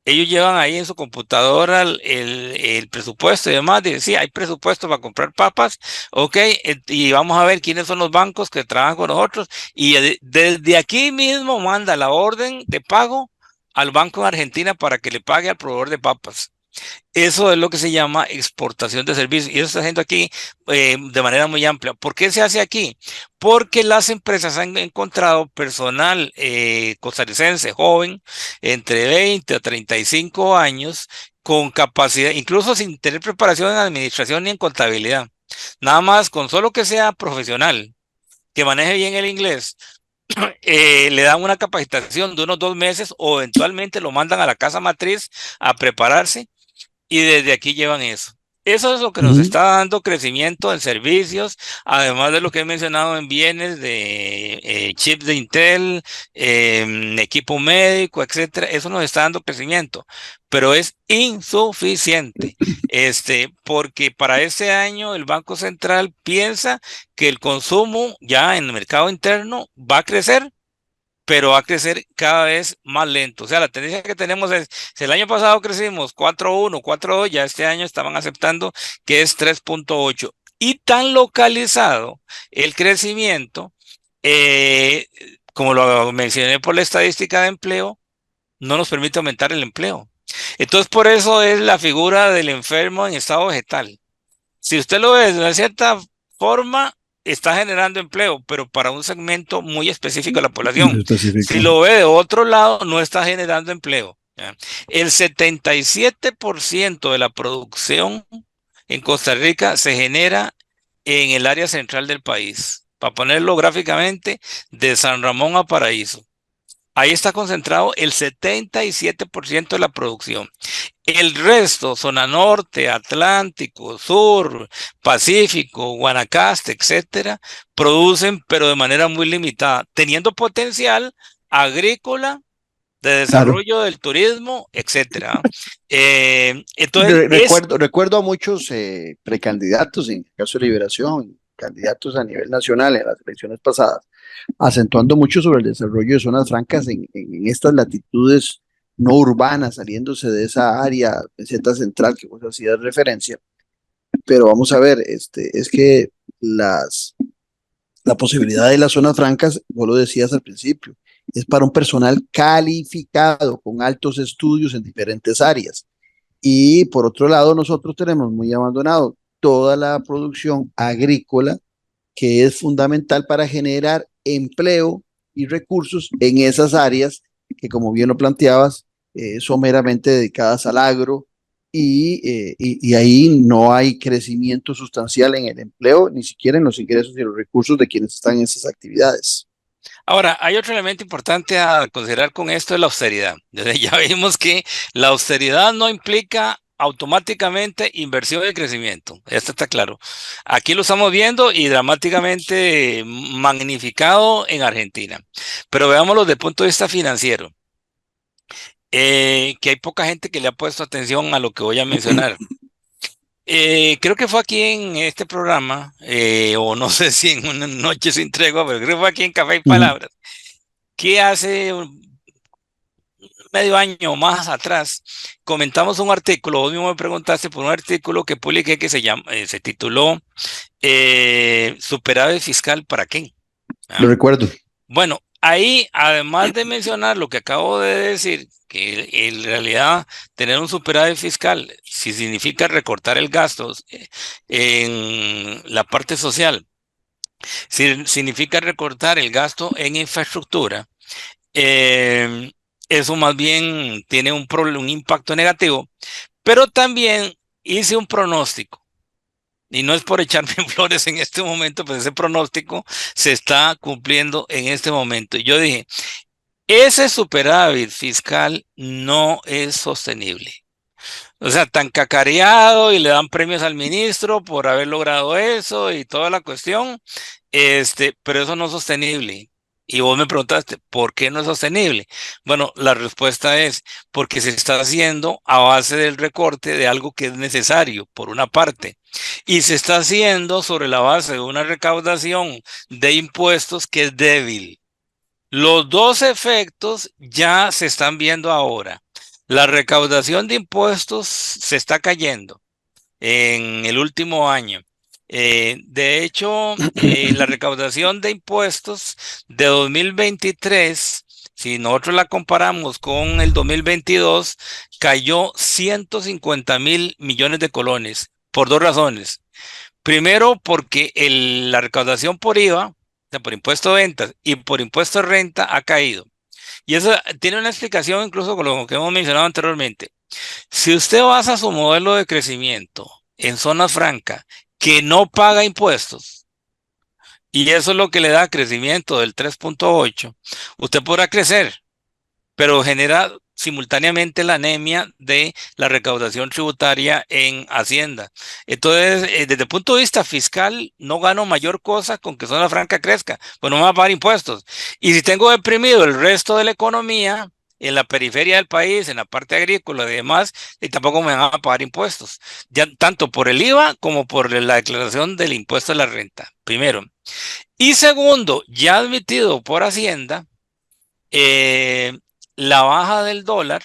Ellos llevan ahí en su computadora el presupuesto y demás. Dicen, sí, hay presupuesto para comprar papas, ok, y vamos a ver quiénes son los bancos que trabajan con nosotros. Y desde aquí mismo manda la orden de pago al banco en Argentina para que le pague al proveedor de papas. Eso es lo que se llama exportación de servicios y eso está haciendo aquí de manera muy amplia. ¿Por qué se hace aquí? Porque las empresas han encontrado personal costarricense joven, entre 20 a 35 años, con capacidad, incluso sin tener preparación en administración ni en contabilidad. Nada más con solo que sea profesional, que maneje bien el inglés, le dan una capacitación de unos 2 meses o eventualmente lo mandan a la casa matriz a prepararse y desde aquí llevan eso. Eso es lo que nos Ujú. está dando crecimiento en servicios, además de lo que he mencionado en bienes de chips de Intel, equipo médico, etcétera. Eso nos está dando crecimiento, pero es insuficiente. Porque para este año el Banco Central piensa que el consumo ya en el mercado interno va a crecer, pero va a crecer cada vez más lento. O sea, la tendencia que tenemos es, si el año pasado crecimos 4.1, 4.2, ya este año estaban aceptando que es 3.8. Y tan localizado el crecimiento, eh, como lo mencioné por la estadística de empleo, no nos permite aumentar el empleo. Entonces, por eso es la figura del enfermo en estado vegetal. Si usted lo ve de una cierta forma, está generando empleo, pero para un segmento muy específico de la Muy población. Si específico. lo ve de otro lado, no está generando empleo. ¿Ya? El 77% de la producción en Costa Rica se genera en el área central del país. Para ponerlo gráficamente, de San Ramón a Paraíso. Ahí está concentrado el 77% de la producción. El resto, zona norte, Atlántico, sur, Pacífico, Guanacaste, etcétera, producen, pero de manera muy limitada, teniendo potencial agrícola, de Claro. desarrollo del turismo, etcétera. Entonces, Recuerdo a muchos precandidatos, en el caso de Liberación, candidatos a nivel nacional en las elecciones pasadas, acentuando mucho sobre el desarrollo de zonas francas en estas latitudes no urbanas, saliéndose de esa área meseta central que vos hacías referencia. Pero vamos a ver, es que la posibilidad de las zonas francas, vos lo decías al principio, es para un personal calificado, con altos estudios en diferentes áreas. Y por otro lado, nosotros tenemos muy abandonado toda la producción agrícola que es fundamental para generar empleo y recursos en esas áreas que, como bien lo planteabas, son meramente dedicadas al agro y ahí no hay crecimiento sustancial en el empleo, ni siquiera en los ingresos y los recursos de quienes están en esas actividades. ahora, hay otro elemento importante a considerar con esto, es la austeridad. Ya vimos que la austeridad no implica automáticamente inversión y crecimiento. Esto está claro. Aquí lo estamos viendo y dramáticamente magnificado en Argentina. Pero veámoslo desde el punto de vista financiero, que hay poca gente que le ha puesto atención a lo que voy a mencionar. Creo que fue aquí en este programa, o no sé si en una noche sin tregua, pero creo que fue aquí en Café y Uh -huh. Palabras, que hace medio año más atrás comentamos un artículo, vos mismo me preguntaste por un artículo que publiqué que se tituló Superávit fiscal para qué. Lo ¿Ah? recuerdo. Bueno, ahí además de mencionar lo que acabo de decir, que en realidad tener un superávit fiscal, si significa recortar el gasto en la parte social, si significa recortar el gasto en infraestructura, eh, eso más bien tiene un impacto negativo, pero también hice un pronóstico. Y no es por echarme flores en este momento, pues ese pronóstico se está cumpliendo en este momento. Y yo dije, ese superávit fiscal no es sostenible. O sea, tan cacareado y le dan premios al ministro por haber logrado eso y toda la cuestión, pero eso no es sostenible. Y vos me preguntaste, ¿por qué no es sostenible? Bueno, la respuesta es porque se está haciendo a base del recorte de algo que es necesario, por una parte, y se está haciendo sobre la base de una recaudación de impuestos que es débil. Los dos efectos ya se están viendo ahora. La recaudación de impuestos se está cayendo en el último año. De hecho, la recaudación de impuestos de 2023, si nosotros la comparamos con el 2022, cayó 150.000 millones de colones por dos razones. Primero, porque la recaudación por IVA, o sea, por impuesto de ventas y por impuesto de renta ha caído. Y eso tiene una explicación incluso con lo que hemos mencionado anteriormente. Si usted basa su modelo de crecimiento en zona franca que no paga impuestos, y eso es lo que le da crecimiento del 3.8, usted podrá crecer, pero genera simultáneamente la anemia de la recaudación tributaria en Hacienda. Entonces, desde el punto de vista fiscal, no gano mayor cosa con que zona franca crezca, pues no me va a pagar impuestos. Y si tengo deprimido el resto de la economía, en la periferia del país, en la parte agrícola y demás, y tampoco me van a pagar impuestos, ya tanto por el IVA como por la declaración del impuesto a la renta, primero. Y segundo, ya admitido por Hacienda, la baja del dólar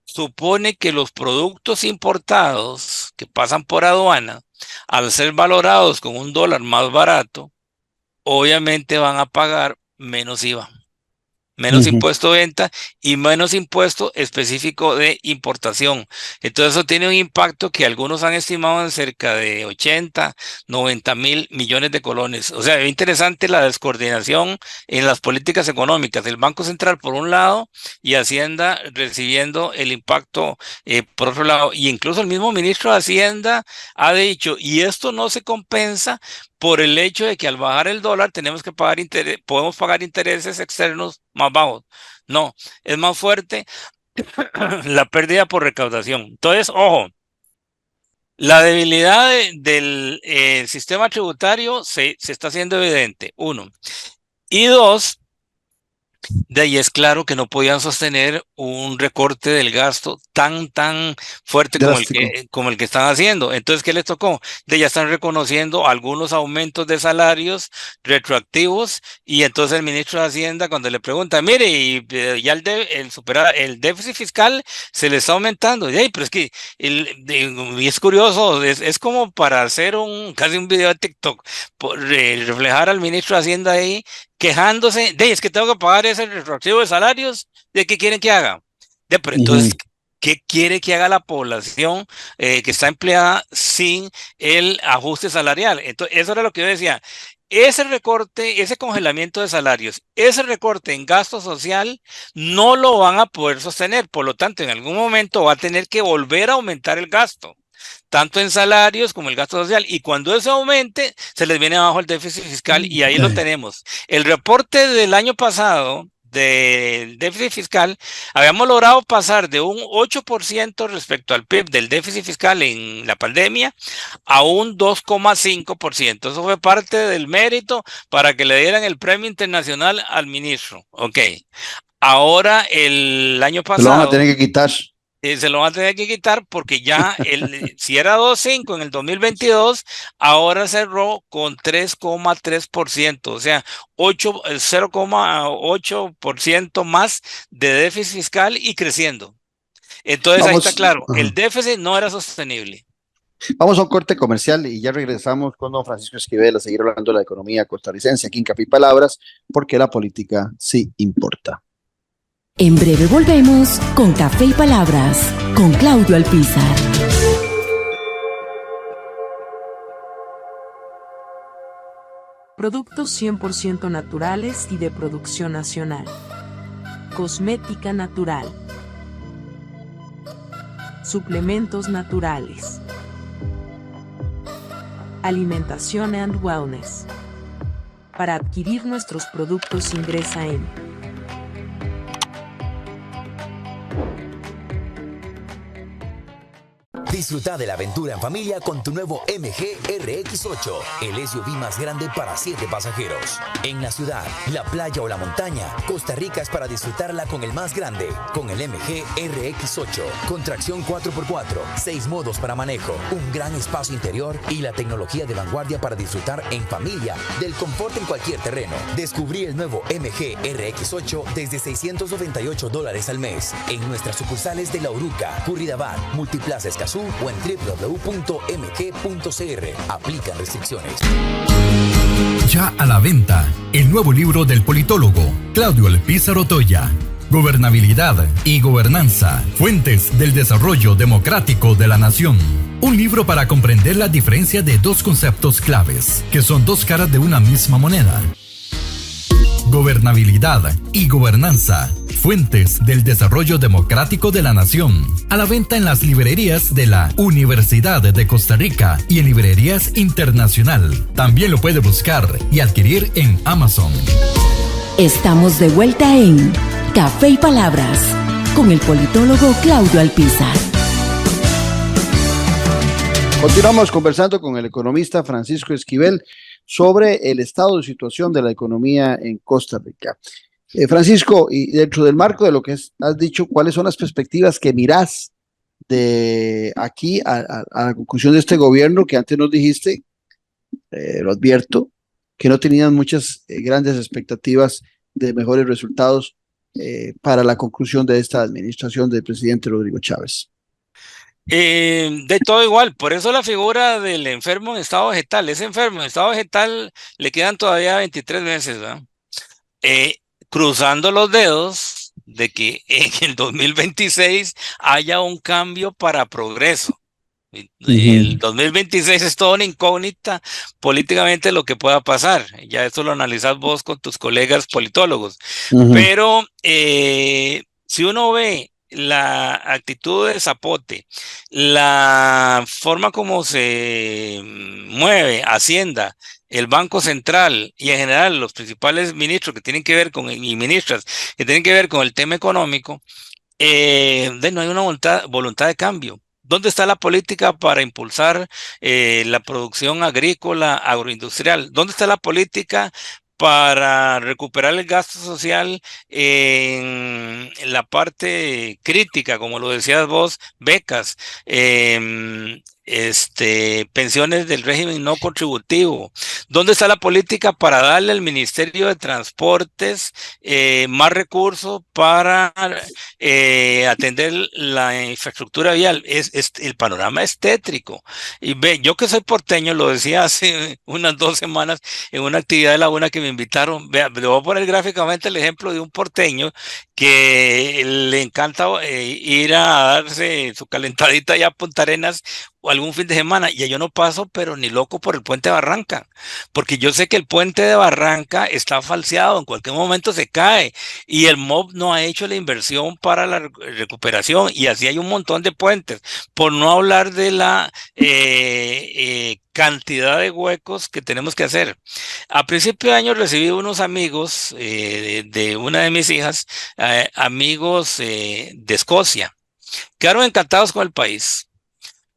supone que los productos importados que pasan por aduana, al ser valorados con un dólar más barato, obviamente van a pagar menos IVA, menos impuesto de venta y menos impuesto específico de importación. Entonces eso tiene un impacto que algunos han estimado en cerca de 80, 90.000 millones de colones. O sea, es interesante la descoordinación en las políticas económicas. El Banco Central por un lado y Hacienda recibiendo el impacto por otro lado. Y incluso el mismo ministro de Hacienda ha dicho, y esto no se compensa por el hecho de que al bajar el dólar tenemos que pagar podemos pagar intereses externos más bajos. No, es más fuerte la pérdida por recaudación. Entonces, ojo, la debilidad del sistema tributario se está haciendo evidente, uno. Y dos, de ahí es claro que no podían sostener un recorte del gasto tan fuerte Drástico. como el que están haciendo. Entonces, ¿qué les tocó? Ya están reconociendo algunos aumentos de salarios retroactivos y entonces el ministro de Hacienda cuando le pregunta, mire, y ya el déficit fiscal se le está aumentando. Y, pero es que y es curioso, es como para hacer casi un video de TikTok, reflejar al ministro de Hacienda ahí quejándose es que tengo que pagar ese retroactivo de salarios, ¿de qué quieren que haga? Pero entonces, ¿qué quiere que haga la población que está empleada sin el ajuste salarial? Entonces, eso era lo que yo decía. Ese recorte, ese congelamiento de salarios, ese recorte en gasto social, no lo van a poder sostener. Por lo tanto, en algún momento va a tener que volver a aumentar el gasto, tanto en salarios como el gasto social. Y cuando eso aumente, se les viene abajo el déficit fiscal y ahí lo tenemos. El reporte del año pasado del déficit fiscal, habíamos logrado pasar de un 8% respecto al PIB del déficit fiscal en la pandemia a un 2,5%. Eso fue parte del mérito para que le dieran el premio internacional al ministro. Ok. Ahora, el año pasado... Lo van a tener que quitar. Se lo van a tener que quitar porque ya si era 2,5 en el 2022, ahora cerró con 3,3%, o sea, 0,8% más de déficit fiscal y creciendo. Entonces ahí está claro, el déficit no era sostenible. Vamos a un corte comercial y ya regresamos con don Francisco Esquivel a seguir hablando de la economía costarricense aquí en Café y Palabras, porque la política sí importa. En breve volvemos con Café y Palabras, con Claudio Alpizar. Productos 100% naturales y de producción nacional. Cosmética natural. Suplementos naturales. Alimentación and wellness. Para adquirir nuestros productos ingresa en Disfruta de la aventura en familia con tu nuevo MG RX8, el SUV más grande para 7 pasajeros. En la ciudad, la playa o la montaña, Costa Rica es para disfrutarla con el más grande, con el MG RX8, con tracción 4x4, 6 modos para manejo, un gran espacio interior y la tecnología de vanguardia para disfrutar en familia del confort en cualquier terreno. Descubrí el nuevo MG RX8 desde $698 al mes en nuestras sucursales de La Uruca, Curridabat, Multiplaza Escazú o en www.mg.cr. Aplican restricciones. Ya a la venta, el nuevo libro del politólogo Claudio El Pízaro Toya. Gobernabilidad y gobernanza, fuentes del desarrollo democrático de la nación. Un libro para comprender la diferencia de dos conceptos claves, que son dos caras de una misma moneda. Gobernabilidad y gobernanza, fuentes del desarrollo democrático de la nación. A la venta en las librerías de la Universidad de Costa Rica y en librerías internacional. También lo puede buscar y adquirir en Amazon. Estamos de vuelta en Café y Palabras con el politólogo Claudio Alpizar. Continuamos conversando con el economista Francisco Esquivel sobre el estado de situación de la economía en Costa Rica. Francisco, y dentro del marco de lo que has dicho, ¿cuáles son las perspectivas que mirás de aquí a la conclusión de este gobierno que antes nos dijiste, lo advierto, que no tenían muchas grandes expectativas de mejores resultados para la conclusión de esta administración del presidente Rodrigo Chávez? De todo igual, por eso la figura del enfermo en estado vegetal, ese enfermo en estado vegetal le quedan todavía 23 meses, ¿verdad? Cruzando los dedos de que en el 2026 haya un cambio para progreso. El 2026 es toda una incógnita políticamente lo que pueda pasar. Ya esto lo analizás vos con tus colegas politólogos. Pero si uno ve la actitud de Zapote, la forma como se mueve Hacienda, el Banco Central y en general los principales ministros que tienen que ver con, y ministras que tienen que ver con el tema económico, no hay una voluntad de cambio. ¿Dónde está la política para impulsar la producción agrícola, agroindustrial? ¿Dónde está la política para recuperar el gasto social en la parte crítica, como lo decías vos, becas, pensiones del régimen no contributivo? ¿Dónde está la política para darle al Ministerio de Transportes más recursos para atender la infraestructura vial? El panorama es tétrico. Y ve, yo que soy porteño, lo decía hace unas 2 semanas en una actividad de la UNA que me invitaron. Vea, le voy a poner gráficamente el ejemplo de un porteño que le encanta ir a darse su calentadita allá a Punta Arenas o algún fin de semana, y yo no paso pero ni loco por el puente de Barranca, porque yo sé que el puente de Barranca está falseado, en cualquier momento se cae, y el MOB no ha hecho la inversión para la recuperación, y así hay un montón de puentes, por no hablar de la cantidad de huecos que tenemos que hacer. A principio de año recibí unos amigos de una de mis hijas, amigos de Escocia, quedaron encantados con el país.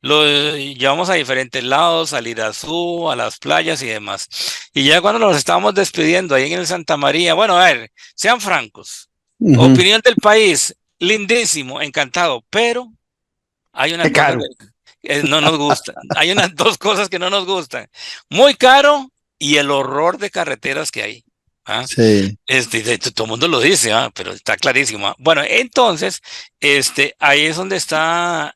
Lo llevamos a diferentes lados, al Irazú, a las playas y demás. Y ya cuando nos estábamos despidiendo ahí en el Santa María, bueno, a ver, sean francos. Opinión del país, lindísimo, encantado, pero hay una cosa que no nos gusta. Hay unas 2 cosas que no nos gustan. Muy caro y el horror de carreteras que hay. Sí. Todo el mundo lo dice, pero está clarísimo. Bueno, entonces, ahí es donde está,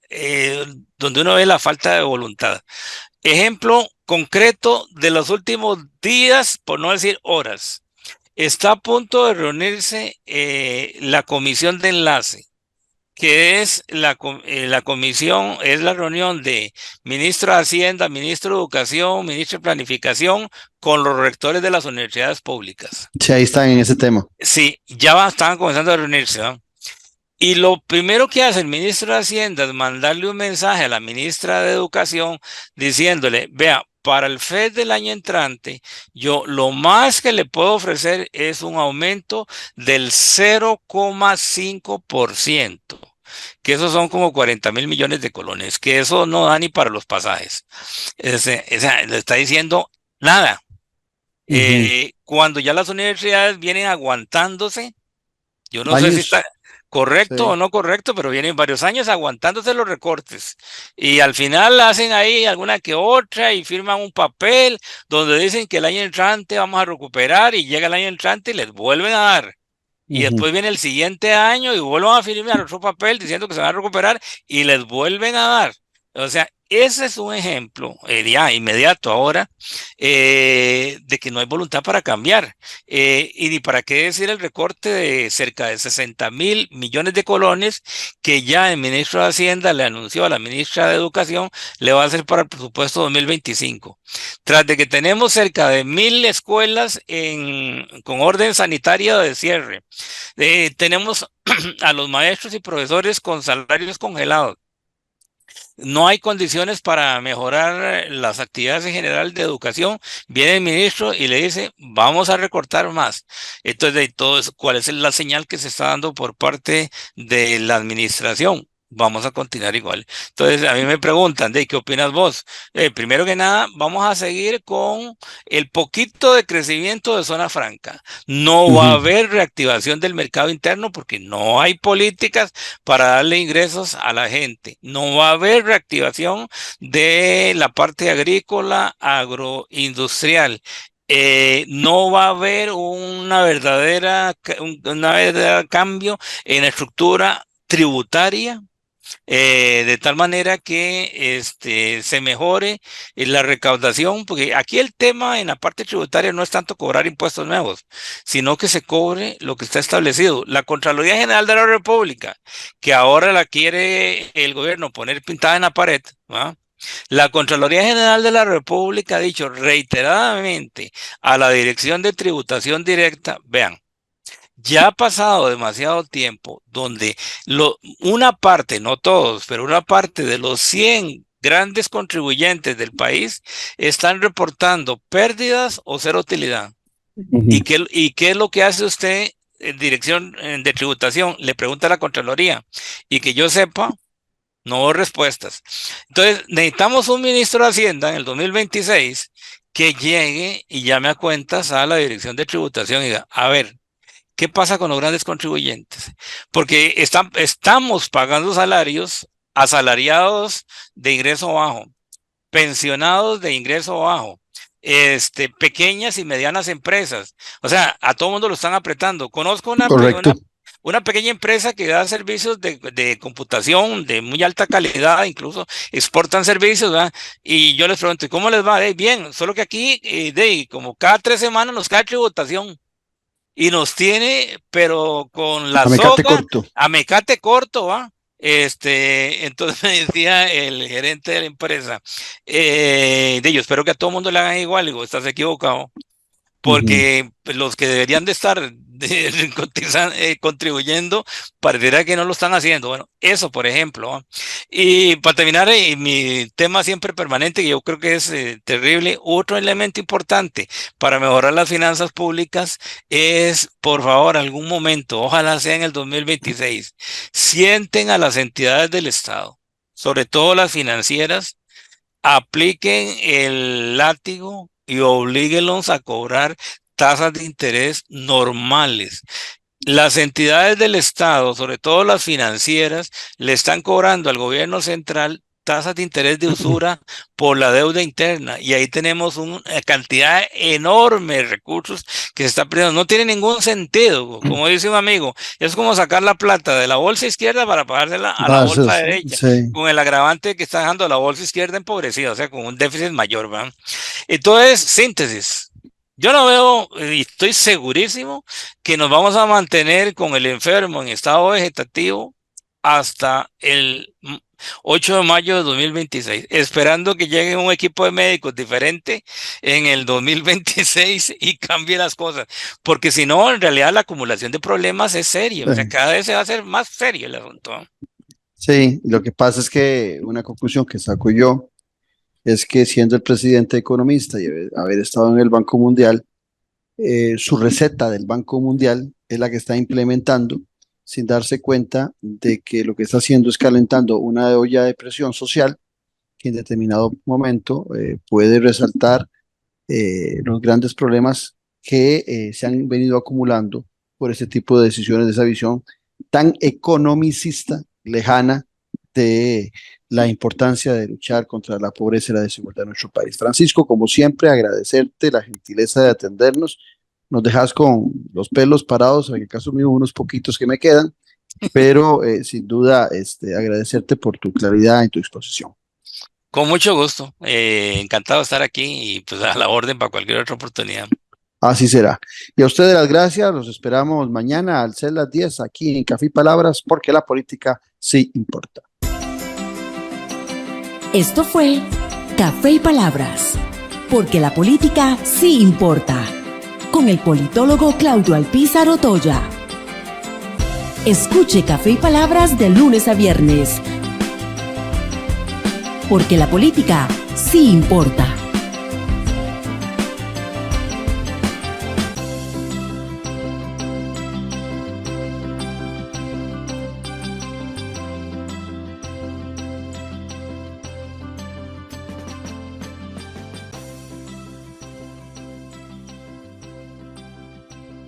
donde uno ve la falta de voluntad. Ejemplo concreto de los últimos días, por no decir horas. Está a punto de reunirse la comisión de enlace que es la comisión, es la reunión de ministro de Hacienda, ministro de Educación, ministro de Planificación, con los rectores de las universidades públicas. Sí, ahí están en ese tema. Sí, estaban comenzando a reunirse, ¿no? Y lo primero que hace el ministro de Hacienda es mandarle un mensaje a la ministra de Educación diciéndole, vea, para el FED del año entrante, yo lo más que le puedo ofrecer es un aumento del 0,5%, que eso son como 40.000 millones de colones, que eso no da ni para los pasajes. Le está diciendo nada. Cuando ya las universidades vienen aguantándose, yo no sé si está correcto o no correcto, pero vienen varios años aguantándose los recortes. Y al final hacen ahí alguna que otra y firman un papel donde dicen que el año entrante vamos a recuperar y llega el año entrante y les vuelven a dar. Y después viene el siguiente año y vuelven a firmar otro papel diciendo que se van a recuperar y les vuelven a dar. O sea, ese es un ejemplo ya inmediato ahora de que no hay voluntad para cambiar. Y ni para qué decir el recorte de cerca de 60.000 millones de colones que ya el ministro de Hacienda le anunció a la ministra de Educación le va a hacer para el presupuesto 2025. Tras de que tenemos cerca de 1.000 escuelas con orden sanitario de cierre, tenemos a los maestros y profesores con salarios congelados. No hay condiciones para mejorar las actividades en general de educación. Viene el ministro y le dice, vamos a recortar más. Entonces, de todo eso, ¿cuál es la señal que se está dando por parte de la administración? Vamos a continuar igual. Entonces, a mí me preguntan, ¿de qué opinas vos? Primero que nada, vamos a seguir con el poquito de crecimiento de zona franca. No va a haber reactivación del mercado interno porque no hay políticas para darle ingresos a la gente. No va a haber reactivación de la parte agrícola, agroindustrial. No va a haber un verdadero cambio en la estructura tributaria. De tal manera que se mejore la recaudación, porque aquí el tema en la parte tributaria no es tanto cobrar impuestos nuevos, sino que se cobre lo que está establecido. La Contraloría General de la República, que ahora la quiere el gobierno poner pintada en la pared, ¿va? La Contraloría General de la República ha dicho reiteradamente a la Dirección de Tributación Directa, vean, ya ha pasado demasiado tiempo donde una parte, no todos, pero una parte de los 100 grandes contribuyentes del país están reportando pérdidas o cero utilidad. ¿Y qué es lo que hace usted en dirección de tributación? Le pregunta a la Contraloría. Y que yo sepa, no hubo respuestas. Entonces, necesitamos un ministro de Hacienda en el 2026 que llegue y llame a cuentas a la Dirección de Tributación y diga, a ver, ¿qué pasa con los grandes contribuyentes? Porque estamos pagando salarios asalariados de ingreso bajo, pensionados de ingreso bajo, pequeñas y medianas empresas. O sea, a todo mundo lo están apretando. Conozco una pequeña empresa que da servicios de computación de muy alta calidad, incluso exportan servicios, ¿verdad? Y yo les pregunto, ¿cómo les va? Bien, solo que aquí, como cada 3 semanas nos cae tributación. Y nos tiene, pero con la soga, a mecate corto, ¿va? Entonces me decía el gerente de la empresa, yo espero que a todo mundo le hagan igual, digo, estás equivocado, porque los que deberían de estar contribuyendo, pareciera que no lo están haciendo. Bueno, eso por ejemplo, ¿va? Y para terminar, mi tema siempre permanente, que yo creo que es terrible, otro elemento importante para mejorar las finanzas públicas es, por favor, algún momento, ojalá sea en el 2026, sienten a las entidades del Estado, sobre todo las financieras, apliquen el látigo y oblíguenlos a cobrar tasas de interés normales. Las entidades del Estado, sobre todo las financieras, le están cobrando al gobierno central tasas de interés de usura por la deuda interna, y ahí tenemos una cantidad enorme de recursos que se está perdiendo. No tiene ningún sentido, como dice un amigo, es como sacar la plata de la bolsa izquierda para pagársela a la bolsa derecha, con el agravante que está dejando la bolsa izquierda empobrecida, o sea, con un déficit mayor, ¿verdad? Entonces, síntesis. Yo no veo, y estoy segurísimo, que nos vamos a mantener con el enfermo en estado vegetativo hasta el 8 de mayo de 2026, esperando que llegue un equipo de médicos diferente en el 2026 y cambie las cosas, porque si no, en realidad la acumulación de problemas es serio, o sea, cada vez se va a hacer más serio el asunto. Sí, lo que pasa es que una conclusión que saco yo es que siendo el presidente economista y haber estado en el Banco Mundial, su receta del Banco Mundial es la que está implementando sin darse cuenta de que lo que está haciendo es calentando una olla de presión social que en determinado momento puede resaltar los grandes problemas que se han venido acumulando por ese tipo de decisiones, de esa visión tan economicista, lejana de la importancia de luchar contra la pobreza y la desigualdad en nuestro país. Francisco, como siempre, agradecerte la gentileza de atendernos. Nos dejas con los pelos parados, en el caso mío unos poquitos que me quedan, pero sin duda agradecerte por tu claridad y tu exposición. Con mucho gusto, encantado de estar aquí y pues a la orden para cualquier otra oportunidad. Así será. Y a ustedes las gracias, los esperamos mañana al ser las 10 aquí en Café y Palabras, porque la política sí importa. Esto fue Café y Palabras, porque la política sí importa, con el politólogo Claudio Alpizar Otoya. Escuche Café y Palabras de lunes a viernes, porque la política sí importa.